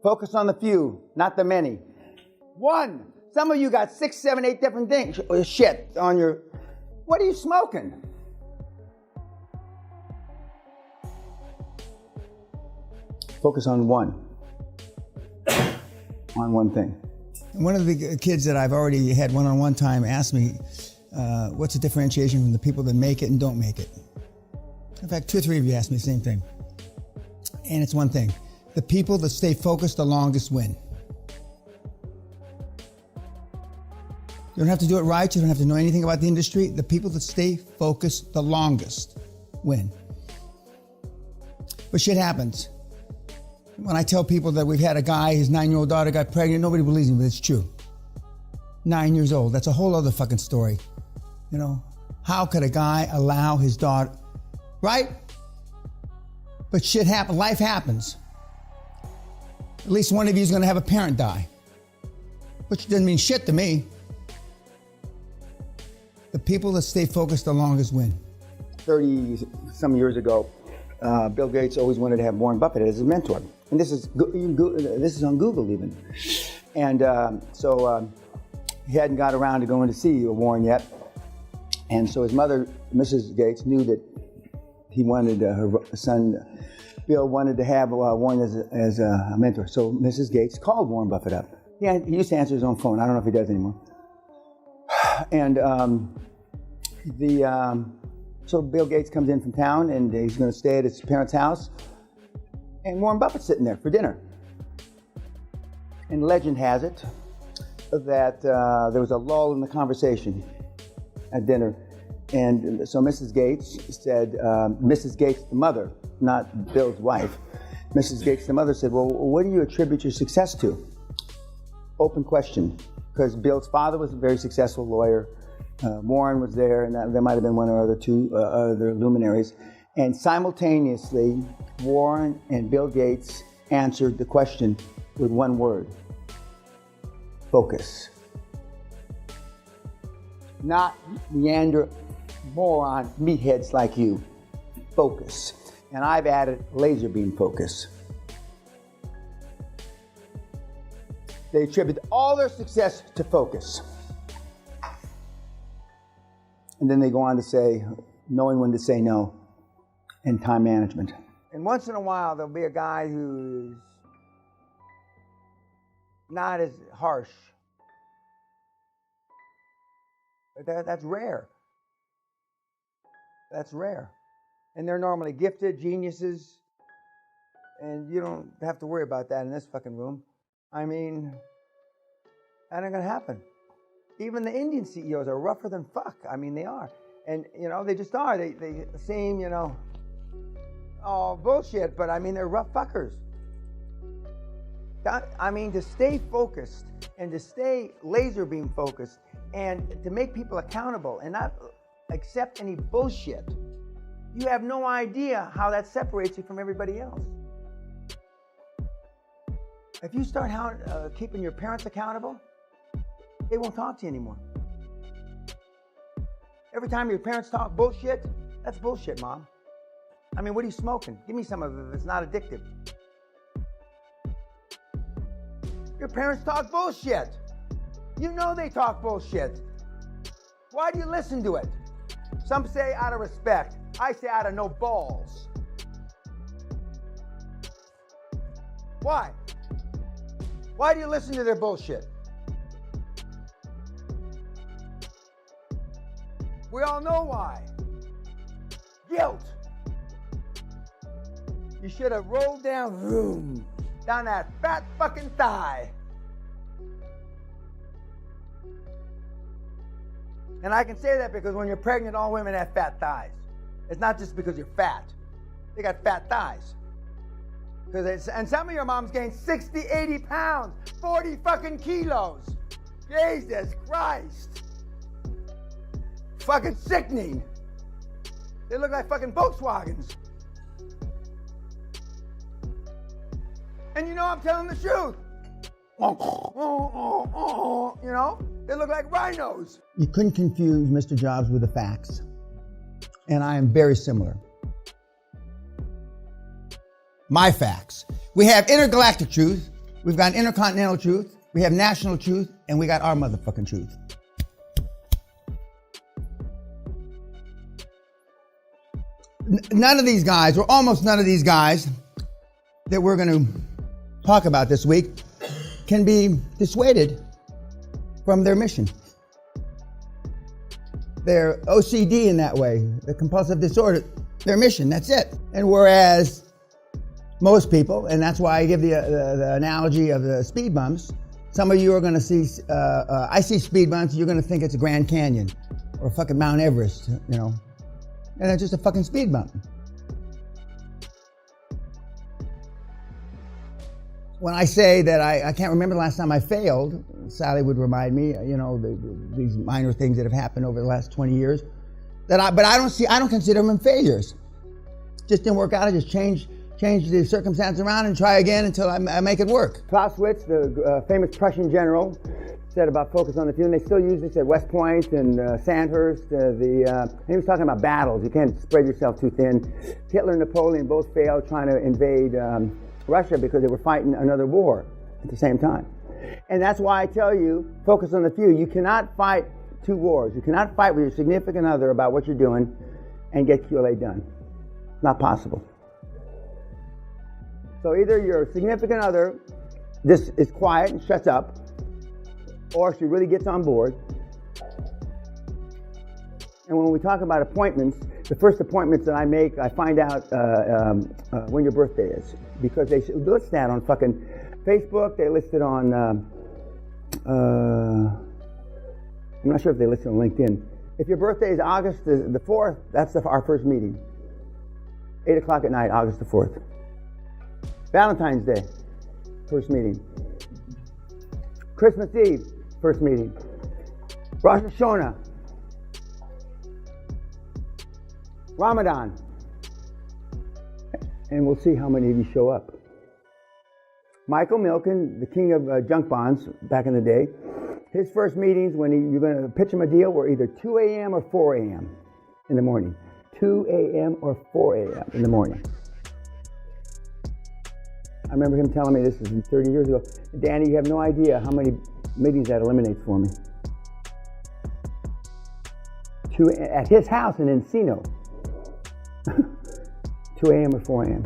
Focus on the few, not the many. One. Some of you got 6, 7, 8 different things. Shit on your... What are you smoking? Focus on one. On one thing. One of the kids that I've already had one-on-one time asked me, what's the differentiation from the people that make it and don't make it? In fact, 2 or 3 of you asked me the same thing. And it's one thing. The people that stay focused the longest win. You don't have to do it right. You don't have to know anything about the industry. The people that stay focused the longest win. But shit happens. When I tell people that we've had a guy, his 9-year-old daughter got pregnant, nobody believes me, but it's true. 9 years old. That's a whole other fucking story. You know, how could a guy allow his daughter, right? But shit happens. Life happens. At least one of you is going to have a parent die. Which doesn't mean shit to me. The people that stay focused the longest win. 30-some years ago, Bill Gates always wanted to have Warren Buffett as his mentor. And this is on Google even. And so he hadn't got around to going to see Warren yet. And so his mother, Mrs. Gates, knew that he wanted her son, Bill, wanted to have Warren as a mentor. So Mrs. Gates called Warren Buffett up. Yeah, he used to answer his own phone. I don't know if he does anymore. And so Bill Gates comes in from town, and he's going to stay at his parents' house. And Warren Buffett's sitting there for dinner. And legend has it that there was a lull in the conversation at dinner. And so Mrs. Gates said, Mrs. Gates, the mother, not Bill's wife, Mrs. Gates, the mother, said, well, what do you attribute your success to? Open question. Because Bill's father was a very successful lawyer. Warren was there, and there might have been one or other two other luminaries. And simultaneously, Warren and Bill Gates answered the question with one word: focus. Not meander moron meatheads like you. Focus. And I've added laser beam focus. They attribute all their success to focus. And then they go on to say, knowing when to say no, and time management. And once in a while, there'll be a guy who's not as harsh. But that's rare. That's rare. And they're normally gifted, geniuses, and you don't have to worry about that in this fucking room. I mean, that ain't gonna happen. Even the Indian CEOs are rougher than fuck. I mean, they are. And, you know, they just are. They seem, you know, oh, bullshit, but I mean, they're rough fuckers. I mean, to stay focused and to stay laser beam focused and to make people accountable and not accept any bullshit, you have no idea how that separates you from everybody else. If you start keeping your parents accountable, they won't talk to you anymore. Every time your parents talk bullshit, that's bullshit, Mom. I mean, what are you smoking? Give me some of it if it's not addictive. Your parents talk bullshit. You know they talk bullshit. Why do you listen to it? Some say out of respect. I say out of no balls. Why? Why do you listen to their bullshit? We all know why. Guilt. You should have rolled down that fat fucking thigh. And I can say that because when you're pregnant, all women have fat thighs. It's not just because you're fat. They got fat thighs. And some of your moms gained 60, 80 pounds, 40 fucking kilos. Jesus Christ. Fucking sickening. They look like fucking Volkswagens. And you know I'm telling the truth. You know, they look like rhinos. You couldn't confuse Mr. Jobs with the facts. And I am very similar. My facts. We have intergalactic truth, We've got intercontinental truth, we have national truth, and we got our motherfucking truth. None of these guys, or almost none of these guys that we're going to talk about this week can be dissuaded from their mission. They're OCD in that way, the compulsive disorder, their mission, that's it. And whereas most people, and that's why I give the analogy of the speed bumps, some of you are going to see, I see speed bumps, you're going to think it's a Grand Canyon or fucking Mount Everest, you know, and it's just a fucking speed bump. When I say that I can't remember the last time I failed, Sally would remind me, you know, these minor things that have happened over the last 20 years, but I don't consider them failures. Just didn't work out, I just change the circumstance around and try again until I make it work. Clausewitz, the famous Prussian general, said about focus on the few, and they still use this at West Point and Sandhurst. And he was talking about battles. You can't spread yourself too thin. Hitler and Napoleon both failed trying to invade Russia because they were fighting another war at the same time. And that's why I tell you, focus on the few. You cannot fight two wars. You cannot fight with your significant other about what you're doing and get QLA done. Not possible. So either your significant other just is quiet and shuts up, or she really gets on board. And when we talk about appointments, the first appointments that I make, I find out when your birthday is. Because they list that on fucking Facebook, they list it on, I'm not sure if they list it on LinkedIn. If your birthday is August the 4th, that's our first meeting. 8 o'clock at night, August the 4th. Valentine's Day, first meeting. Christmas Eve, first meeting. Rosh Hashanah. Ramadan. And we'll see how many of you show up. Michael Milken, the king of junk bonds back in the day, his first meetings when you're going to pitch him a deal were either 2 a.m. or 4 a.m. in the morning. 2 a.m. or 4 a.m. in the morning. I remember him telling me, this is 30 years ago, Danny, you have no idea how many meetings that eliminates for me. At his house in Encino. 2 a.m. or 4 a.m.